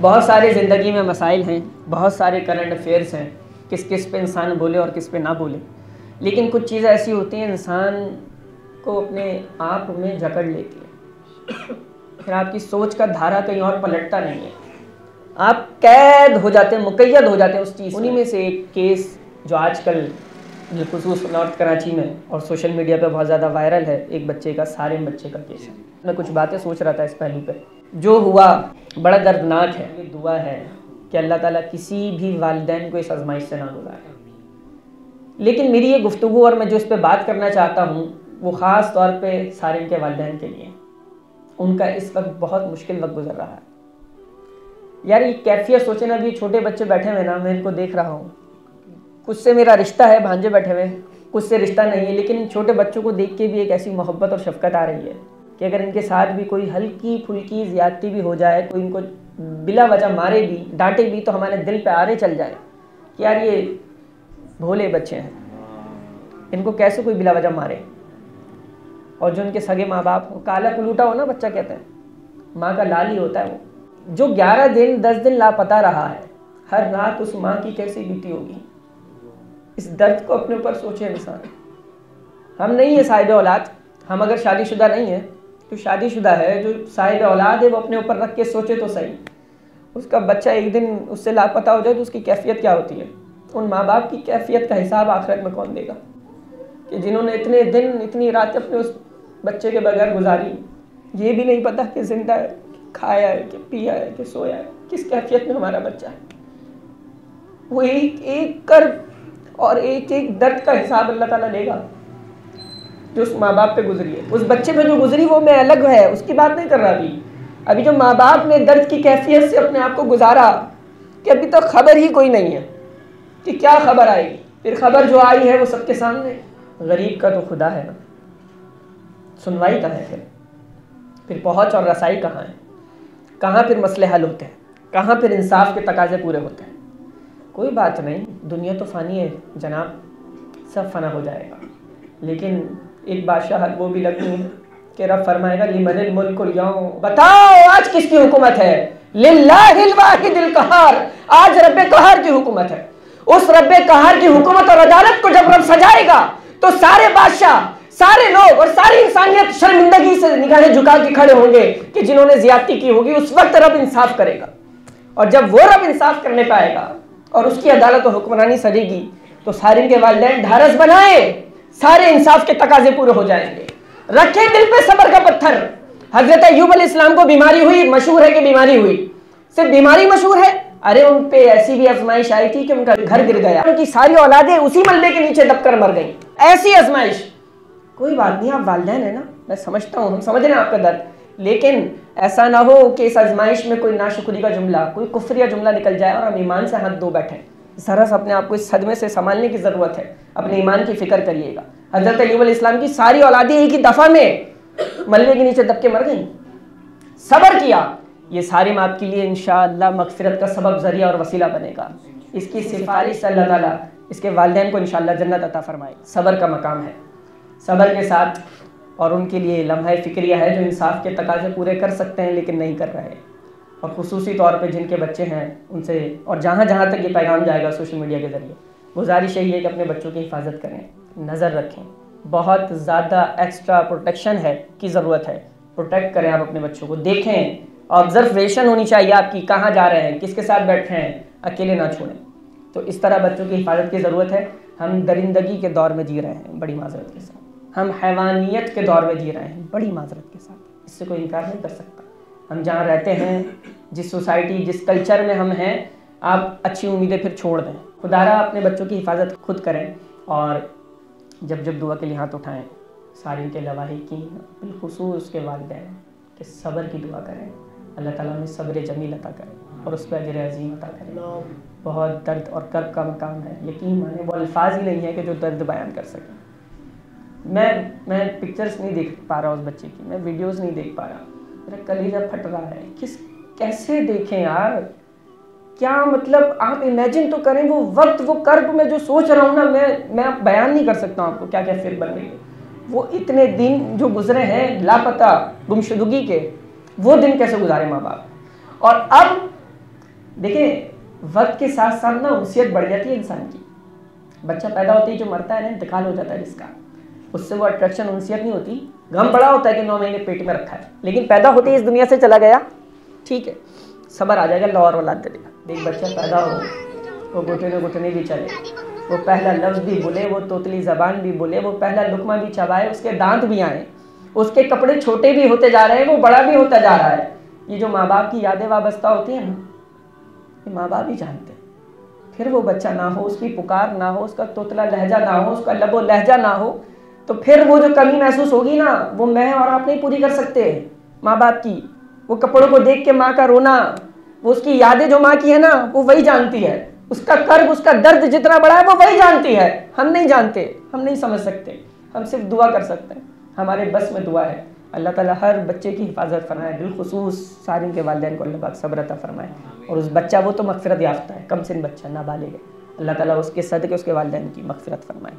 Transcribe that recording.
बहुत सारे ज़िंदगी में मसाइल हैं, बहुत सारे करंट अफेयर्स हैं, किस किस पे इंसान बोले और किस पे ना बोले। लेकिन कुछ चीज़ें ऐसी होती हैं इंसान को अपने आप में जकड़ लेती है, फिर आपकी सोच का धारा कहीं और पलटता नहीं है, आप कैद हो जाते हैं, मुक़य्यद हो जाते हैं उस चीज़। उन्हीं में से एक केस जो आजकल बिलखुसूस नॉर्थ कराची में और सोशल मीडिया पे बहुत ज़्यादा वायरल है, एक बच्चे का, सारिम बच्चे का केस है। मैं कुछ बातें सोच रहा था इस पहलू पे। जो हुआ बड़ा दर्दनाक है। ये दुआ है कि अल्लाह ताला किसी भी वालिदैन को इस आज़माइश से ना गुज़ारे। लेकिन मेरी ये गुफ्तगू और मैं जो इस पर बात करना चाहता हूँ वो ख़ास तौर पे सारिम के वालिदैन के लिए। उनका इस वक्त बहुत मुश्किल वक्त गुजर रहा है। यार ये कैफियत सोचे ना, अभी छोटे बच्चे बैठे हुए ना, मैं इनको देख रहा हूँ, कुछ से मेरा रिश्ता है, भांजे बैठे हुए, कुछ से रिश्ता नहीं है, लेकिन इन छोटे बच्चों को देख के भी एक ऐसी मोहब्बत और शफकत आ रही है कि अगर इनके साथ भी कोई हल्की फुल्की ज़्यादती भी हो जाए, कोई इनको बिला वजह मारे भी, डांटे भी, तो हमारे दिल पे आरे चल जाए कि यार ये भोले बच्चे हैं, इनको कैसे कोई बिला वजह मारे। और जो उनके सगे माँ बाप हो, काला कुलूटा हो ना बच्चा कहते हैं, माँ का लाल ही होता है वो, जो 11 दिन 10 दिन लापता रहा है, हर रात उस माँ की कैसी बीती होगी। इस दर्द को अपने ऊपर सोचे इंसान। हम नहीं है साहिब औलाद, हम अगर शादीशुदा नहीं है तो शादीशुदा है जो साहिब औलाद है वो अपने ऊपर रख के सोचे तो सही। उसका बच्चा एक दिन उससे लापता हो जाए तो उसकी कैफियत क्या होती है। उन माँ बाप की कैफियत का हिसाब आखिरत में कौन देगा कि जिन्होंने इतने दिन इतनी रात अपने उस बच्चे के बगैर गुजारी, ये भी नहीं पता कि जिंदा है, खाया है, कि पिया है, कि सोया है, किस कैफियत में हमारा बच्चा है। वो एक एक कर्ब और एक एक दर्द का हिसाब अल्लाह ताला लेगा जो उस माँ बाप पे गुजरी है। उस बच्चे पे जो गुजरी वो मैं अलग है, उसकी बात नहीं कर रहा। अभी जो माँ बाप ने दर्द की कैफियत से अपने आप को गुजारा कि अभी तक खबर ही कोई नहीं है कि क्या खबर आएगी, फिर खबर जो आई है वो सबके सामने। गरीब का तो खुदा है ना, सुनवाई कहाँ है, फिर पहुँच और रसाई कहाँ है, कहाँ फिर मसले हल होते हैं, कहाँ फिर इंसाफ के तकाजे पूरे होते हैं। कोई बात नहीं, दुनिया तो फ़ानी है जनाब, सब फना हो जाएगा। लेकिन एक बादशाह वो भी लगनी है कि रब फरमाएगा लिमनिल मुल्कुल यौम, बताओ आज किसकी हुकूमत है। लिल्लाहिल वाहिदिल कहार, आज रब्बे कहार की हुकूमत है। उस रब्बे कहार की हुकूमत और अदालत को जब रब सजाएगा तो सारे बादशाह, सारे लोग और सारी इंसानियत शर्मिंदगी से निगाहें झुका के खड़े होंगे कि जिन्होंने ज्यादती की होगी। उस वक्त रब इंसाफ करेगा, और जब वो रब इंसाफ करने पाएगा और उसकी अदालत और हुक्मरानी सजेगी तो सारिम के वालिदैन ढारस बनाए, सारे इंसाफ के तकाजे पूरे हो जाएंगे। रखे दिल पे सब्र का पत्थर। हजरत अय्यूब अलैहिस्सलाम को बीमारी हुई, मशहूर है कि बीमारी हुई, सिर्फ बीमारी मशहूर है, अरे उन पे ऐसी भी आजमाइश आई थी कि उनका घर गिर गया, उनकी सारी औलादें उसी मलबे के नीचे दबकर मर गई। ऐसी आजमाइश। कोई बात नहीं, आप वालिदैन है ना, मैं समझता हूँ, हम समझ रहे हैं आपका दर्द, लेकिन ऐसा ना हो कि इस आजमाइश में कोई नाशुक्री का जुमला, कोई कुफ्रिया जुमला निकल जाए और हम ईमान से हाथ धो बैठे। जरा सा अपने आप को इस सदमे से संभालने की ज़रूरत है, अपने ईमान की फिक्र करिएगा। हज़रत अय्यूब अलैहिस्सलाम की सारी औलादें एक ही दफ़ा में मलबे के नीचे दब के मर गई, सब्र किया। ये सारिम आपके लिए इंशाअल्लाह मग़फ़िरत का सबब, ज़रिया और वसीला बनेगा। इसकी सिफारिश से अल्लाह ताला इसके वालिदैन को इंशाअल्लाह जन्नत अता फरमाए। सब्र का मकाम है, सब्र के साथ, और उनके लिए लम्हा फ़िक्रिया है जो इंसाफ के तकाज़े पूरे कर सकते हैं लेकिन नहीं कर रहे। और ख़ुसूसी तौर पे जिनके बच्चे हैं उनसे, और जहाँ जहाँ तक ये पैगाम जाएगा सोशल मीडिया के ज़रिए, गुजारिश यही है कि अपने बच्चों की हिफाजत करें, नज़र रखें। बहुत ज़्यादा एक्स्ट्रा प्रोटेक्शन है की ज़रूरत है। प्रोटेक्ट करें आप अपने बच्चों को, देखें, ऑब्जर्वेशन होनी चाहिए आपकी, कहाँ जा रहे हैं, किसके साथ बैठ रहे हैं, अकेले ना छोड़ें। तो इस तरह बच्चों की हिफाजत की ज़रूरत है। हम दरिंदगी के दौर में जी रहे हैं बड़ी माजरत के साथ, हम हैवानियत के दौर में जी रहे हैं बड़ी माजरत के साथ, इससे कोई इनकार नहीं कर सकता। हम जहाँ रहते हैं, जिस सोसाइटी, जिस कल्चर में हम हैं, आप अच्छी उम्मीदें फिर छोड़ दें। खुदारा अपने बच्चों की हिफाजत खुद करें, और जब जब दुआ के लिए हाथ उठाएं, सारिम के लवाहिकीन बिलखुसूस उसके वालिदैन के सब्र की दुआ करें। अल्लाह ताला हमें सब्र जमील अता करें और उस पर अजर अज़ीम अता करें। बहुत दर्द और कर्ब का मकाम है, यकीन माने वो अल्फाज ही नहीं है कि जो दर्द बयान कर सकें। मैं पिक्चर्स नहीं देख पा रहा उस बच्चे की, मैं वीडियोस नहीं देख पा रहा, मेरा कलेजा फट रहा है। कैसे देखें यार, क्या मतलब, आप इमेजिन तो करें वो वक्त, वो कर्ब में जो सोच रहा हूँ ना, मैं बयान नहीं कर सकता हूँ आपको क्या क्या फिर बन रही है। वो इतने दिन जो गुजरे हैं लापता, गुमशुदगी के, वो दिन कैसे गुजारे माँ बाप। और अब देखिए वक्त के साथ साथ ना उनसियत बढ़ जाती है इंसान की। बच्चा पैदा होते ही जो मरता है ना, इंतकाल हो जाता है जिसका, उससे वो अट्रैक्शन उनसियत नहीं होती। गम बड़ा होता है कि 9 महीने पेट में रखा है, लेकिन पैदा होते ही इस दुनिया से चला गया, ठीक है, सबर आ जाएगा, अल्लाह और औलाद दे देगा। एक बच्चा पैदा हो, वो घुटने घुटने भी चले, वो पहला लफ्ज़ भी बोले, वो तोतली ज़बान भी बोले, वो पहला लुकमा भी चबाए, उसके दांत भी आए, उसके कपड़े छोटे भी होते जा रहे हैं, वो बड़ा भी होता जा रहा है। ये जो माँ बाप की यादें वाबस्ता होती हैं ना, ये माँ बाप ही जानते हैं। फिर वो बच्चा ना हो, उसकी पुकार ना हो, उसका तोतला लहजा ना हो, उसका लबो लहजा ना हो, तो फिर वो जो कमी महसूस होगी ना, वो मैं और आप नहीं पूरी कर सकते माँ बाप की। वो कपड़ों को देख के माँ का रोना, वो उसकी यादें जो माँ की है ना, वो वही जानती है। उसका कर्ब, उसका दर्द जितना बड़ा है वो वही जानती है, हम नहीं जानते, हम नहीं समझ सकते। हम सिर्फ दुआ कर सकते हैं, हमारे बस में दुआ है। अल्लाह ताला हर बच्चे की हिफाजत फरमाए, बिलखुसूस सारिन के वालिदैन को अल्लाह पाक सब्र अता फरमाए। और उस बच्चा वो तो मगफिरत याफ्ता है, कम सिन बच्चा, नाबालिग है, अल्लाह ताला उसके सदके उसके वालिदैन की मगफिरत फरमाए।